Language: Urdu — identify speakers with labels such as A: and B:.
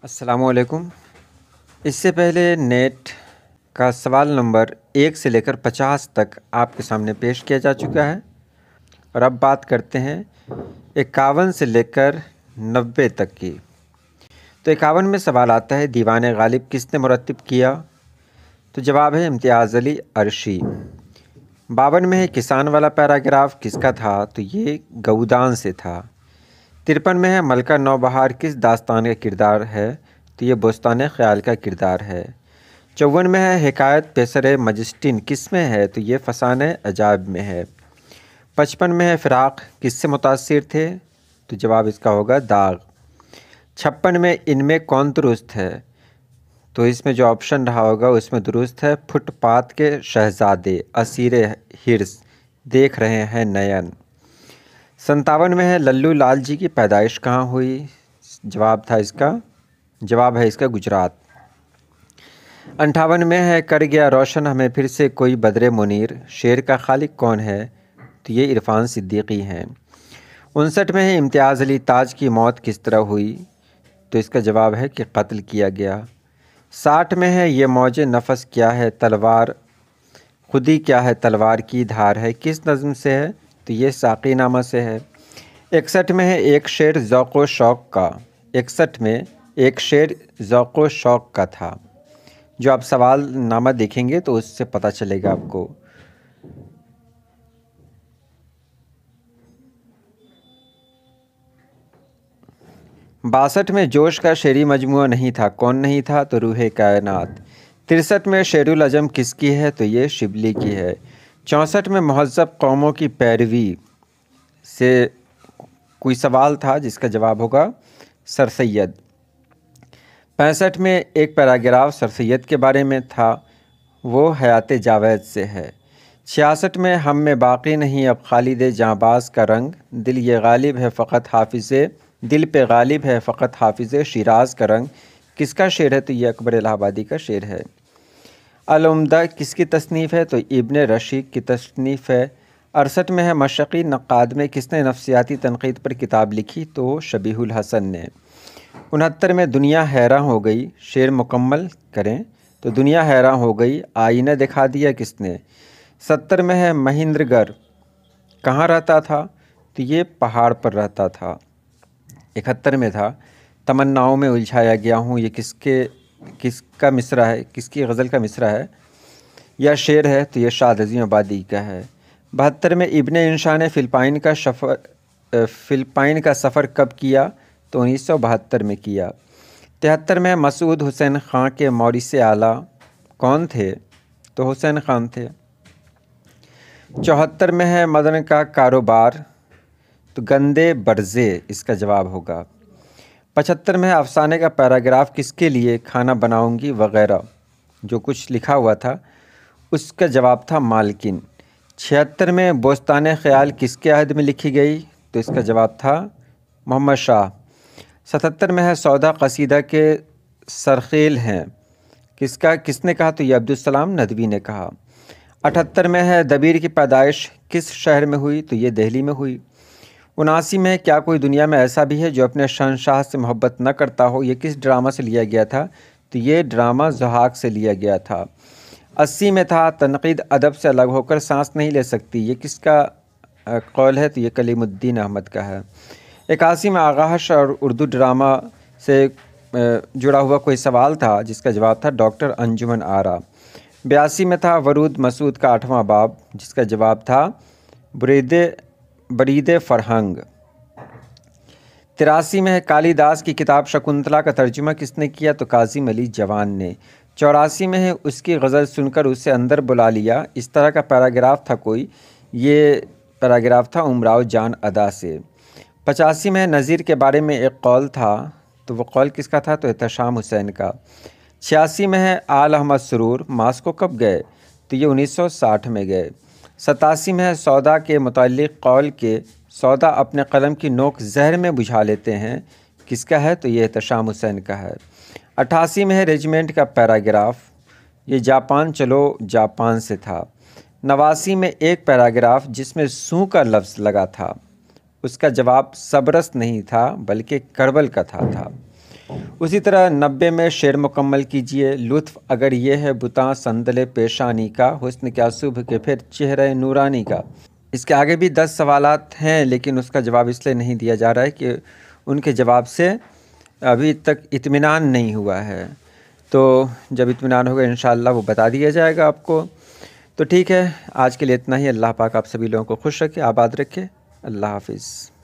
A: السلام علیکم۔ اس سے پہلے نیٹ کا سوال نمبر 1 سے لے کر 50 تک آپ کے سامنے پیش کیا جا چکا ہے، اور اب بات کرتے ہیں 51 سے لے کر 90 تک کی۔ تو 51 میں سوال آتا ہے دیوان غالب کس نے مرتب کیا؟ تو جواب ہے امتیاز علی عرشی۔ 52 میں ہے کسان والا پیراگراف کس کا تھا؟ تو یہ گؤدان سے تھا۔ 53 میں ہے ملکہ نوبہار کس داستان کا کردار ہے؟ تو یہ بوستان خیال کا کردار ہے۔ 54 میں ہے حکایت پیسر مجسٹن کس میں ہے؟ تو یہ فسانہ عجائب میں ہے۔ 55 میں ہے فراق کس سے متاثر تھے؟ تو جواب اس کا ہوگا داغ۔ 56 میں ان میں کون درست ہے؟ تو اس میں جو آپشن رہا ہوگا اس میں درست ہے فٹ پاتھ کے شہزادے اسیر ہرس دیکھ رہے ہیں نین۔ 57 میں ہے للو لال جی کی پیدائش کہاں ہوئی؟ جواب ہے اس کا گجرات۔ 58 میں ہے کر گیا روشن ہمیں پھر سے کوئی بدر منیر شعر کا خالق کون ہے؟ تو یہ عرفان صدیقی ہیں۔ 59 میں ہے امتیاز علی تاج کی موت کس طرح ہوئی؟ تو اس کا جواب ہے کہ قتل کیا گیا۔ 60 میں ہے یہ موج نفس کیا ہے تلوار خودی کیا ہے تلوار کی دھار ہے کس نظم سے ہے؟ تو یہ ساقی نامہ سے ہے۔ 61 میں ہے ایک شعر ذوق و شوق کا 61 میں ایک شعر ذوق و شوق کا تھا۔ جو آپ سوال نامہ دیکھیں گے تو اس سے پتہ چلے گا آپ کو۔ 62 میں جوش کا شعری مجموعہ نہیں تھا کون نہیں تھا؟ تو روح کائنات۔ 63 میں شعر العجم کس کی ہے؟ تو یہ شبلی کی ہے۔ 64 میں مہذب قوموں کی پیروی سے کوئی سوال تھا جس کا جواب ہوگا سر سید۔ 65 میں ایک پیراگراف سر سید کے بارے میں تھا، وہ حیات جاوید سے ہے۔ 66 میں ہم میں باقی نہیں اب خالد جانباز کا رنگ دل یہ غالب ہے فقط حافظ دل پہ غالب ہے فقط حافظ شیراز کا رنگ کس کا شعر ہے؟ تو یہ اکبر الہ آبادی کا شعر ہے۔ العمدہ کس کی تصنیف ہے؟ تو ابن رشید کی تصنیف ہے۔ 68 میں ہے مشرقی نقاد میں کس نے نفسیاتی تنقید پر کتاب لکھی؟ تو شبیہ الحسن نے۔ 69 میں دنیا حیراں ہو گئی شعر مکمل کریں تو دنیا حیراں ہو گئی آئینہ دکھا دیا کس نے؟ 70 میں ہے مہندر گڑھ کہاں رہتا تھا؟ تو یہ پہاڑ پر رہتا تھا۔ 71 میں تھا تمناؤں میں الجھایا گیا ہوں یہ کس کا مصرع ہے کس کی غزل کا مصرع ہے یا شعر ہے؟ تو یہ شاد عظیم آبادی کا ہے۔ 72 میں ابن انشا نے فلپائن کا سفر کب کیا؟ تو 1972 میں کیا۔ 73 میں مسعود حسین خان کے مورث اعلیٰ کون تھے؟ تو حسین خان تھے۔ 74 میں ہے مدن کا کاروبار تو گندے برزے اس کا جواب ہوگا۔ 75 میں ہے افسانے کا پیراگراف کس کے لیے کھانا بناؤں گی وغیرہ جو کچھ لکھا ہوا تھا اس کا جواب تھا مالکن۔ 76 میں بوستان خیال کس کے عہد میں لکھی گئی؟ تو اس کا جواب تھا محمد شاہ۔ 77 میں ہے سودا قصیدہ کے سرخیل ہیں کس نے کہا؟ تو یہ عبدالسلام ندوی نے کہا۔ 78 میں ہے دبیر کی پیدائش کس شہر میں ہوئی؟ تو یہ دہلی میں ہوئی۔ 79 میں کیا کوئی دنیا میں ایسا بھی ہے جو اپنے شہنشاہ سے محبت نہ کرتا ہو؟ یہ کس ڈرامہ سے لیا گیا تھا؟ تو یہ ڈرامہ ضحاک سے لیا گیا تھا۔ 80 میں تھا تنقید ادب سے الگ ہو کر سانس نہیں لے سکتی یہ کس کا قول ہے؟ تو یہ کلیم الدین احمد کا ہے۔ 81 میں آغاش اور اردو ڈرامہ سے جڑا ہوا کوئی سوال تھا جس کا جواب تھا ڈاکٹر انجمن آرا۔ 82 میں تھا ورود مسعود کا 8واں باب جس کا جواب تھا برید فرہنگ۔ 83 میں ہے کالی داس کی کتاب شکنتلا کا ترجمہ کس نے کیا؟ تو کاظم علی جوان نے۔ 84 میں ہے اس کی غزل سن کر اسے اندر بلا لیا اس طرح کا پیراگراف تھا کوئی یہ پیراگراف تھا امراؤ جان ادا سے۔ 85 میں نظیر کے بارے میں ایک قول تھا تو وہ قول کس کا تھا؟ تو احتشام حسین کا۔ 86 میں ہے آل احمد سرور ماسکو کب گئے؟ تو یہ 1960 میں گئے۔ 87 میں ہے سودا کے متعلق قول کے سودا اپنے قلم کی نوک زہر میں بجھا لیتے ہیں کس کا ہے؟ تو یہ احتشام حسین کا ہے۔ 88 میں ہے ریجیمنٹ کا پیراگراف یہ جاپان چلو جاپان سے تھا۔ 89 میں ایک پیراگراف جس میں سوں کا لفظ لگا تھا اس کا جواب صبرس نہیں تھا بلکہ کربل کا تھا۔ اسی طرح 90 میں شعر مکمل کیجئے۔ لطف اگر یہ ہے بتاں صندل پیشانی کا، حسن کیا صبح کے پھر چہرہ نورانی کا۔ اس کے آگے بھی 10 سوالات ہیں، لیکن اس کا جواب اس لیے نہیں دیا جا رہا ہے کہ ان کے جواب سے ابھی تک اطمینان نہیں ہوا ہے، تو جب اطمینان ہوگا انشاءاللہ وہ بتا دیا جائے گا آپ کو۔ تو ٹھیک ہے، آج کے لیے اتنا ہی۔ اللہ پاک آپ سبھی لوگوں کو خوش رکھے، آباد رکھے۔ اللہ حافظ۔